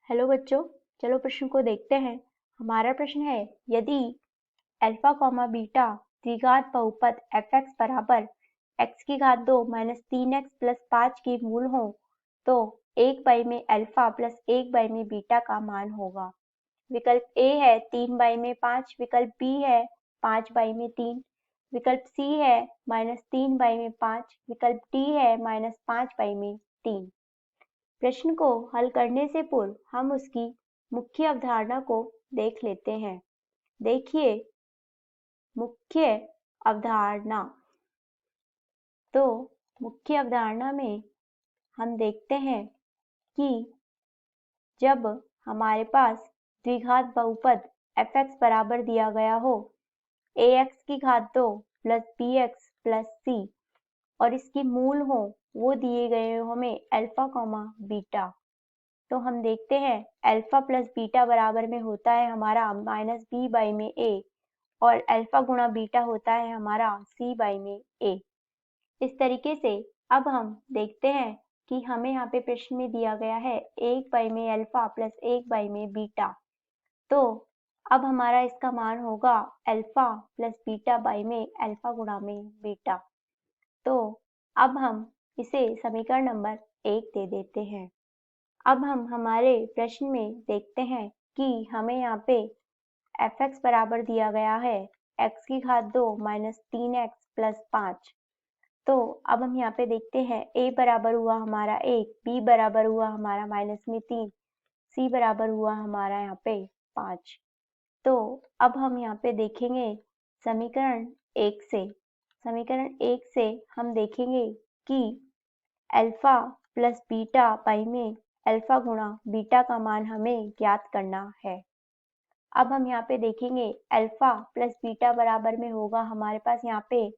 Hello बच्चों, चलो प्रश्न को देखते हैं। हमारा प्रश्न है, यदि अल्फा कॉमा बीटा द्विघात बहुपद एफ एक्स बराबर एक्स की घात 2 माइनस 3x प्लस 5 के मूल हो तो 1 बाई में अल्फा प्लस 1 बाई में बीटा का मान होगा। विकल्प ए है 3 बाई में 5, विकल्प बी है 5 बाई में 3, विकल्प सी है माइनस 3 बाई में 5, विकल्प डी है माइनस 5 बाई में 3। प्रश्न को हल करने से पूर्व हम उसकी मुख्य अवधारणा को देख लेते हैं। देखिए, मुख्य अवधारणा। तो मुख्य अवधारणा में हम देखते हैं कि जब हमारे पास द्विघात बहुपद एफ एक्स बराबर दिया गया हो ए एक्स की घात 2 प्लस बी एक्स प्लस सी और इसकी मूल हो वो दिए गए हमें अल्फा कॉमा बीटा। तो हम देखते हैं अल्फा प्लस बीटा बराबर में होता है हमारा माइनस बी बाई में ए और अल्फा गुणा बीटा होता है हमारा सी बाई में ए। इस तरीके से अब हम देखते हैं कि हमें यहाँ पे प्रश्न में दिया गया है 1 बाई में अल्फा प्लस 1 बाई में बीटा। तो अब हमारा इसका मान होगा अल्फा प्लस बीटा बाई में अल्फा गुणा में बीटा। तो अब हम इसे समीकरण नंबर 1 दे देते हैं। अब हम हमारे प्रश्न में देखते हैं कि हमें यहाँ पे एफ एक्स बराबर दिया गया है एक्स की घात 2 माइनस 3x प्लस 5। तो अब हम यहाँ पे देखते हैं a बराबर हुआ हमारा 1, b बराबर हुआ हमारा माइनस में 3, c बराबर हुआ हमारा यहाँ पे 5। तो अब हम यहाँ पे देखेंगे समीकरण 1 से। समीकरण 1 से हम देखेंगे कि अल्फा प्लस बीटा पाई में अल्फा गुणा बीटा का मान हमें ज्ञात करना है। अब हम यहाँ पे देखेंगे अल्फा प्लस बीटा बराबर में होगा हमारे पास यहाँ पे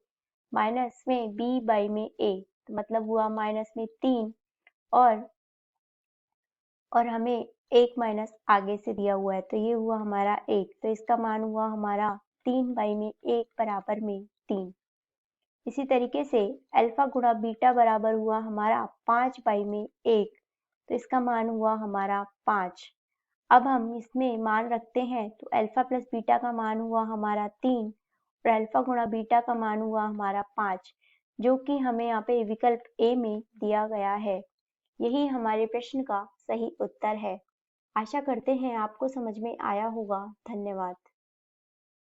माइनस में b बाई में a, तो मतलब हुआ माइनस में 3 और हमें 1 माइनस आगे से दिया हुआ है तो ये हुआ हमारा 1, तो इसका मान हुआ हमारा 3 बाई में 1 बराबर में 3। इसी तरीके से अल्फा गुणा बीटा बराबर हुआ हमारा 5 बाई में 1, तो इसका मान हुआ हमारा 5। अब हम इसमें मान रखते हैं तो अल्फा प्लस बीटा का मान हुआ हमारा 3 और अल्फा गुणा बीटा का मान हुआ हमारा 5, जो कि हमें यहाँ पे विकल्प ए में दिया गया है। यही हमारे प्रश्न का सही उत्तर है। आशा करते हैं आपको समझ में आया होगा। धन्यवाद।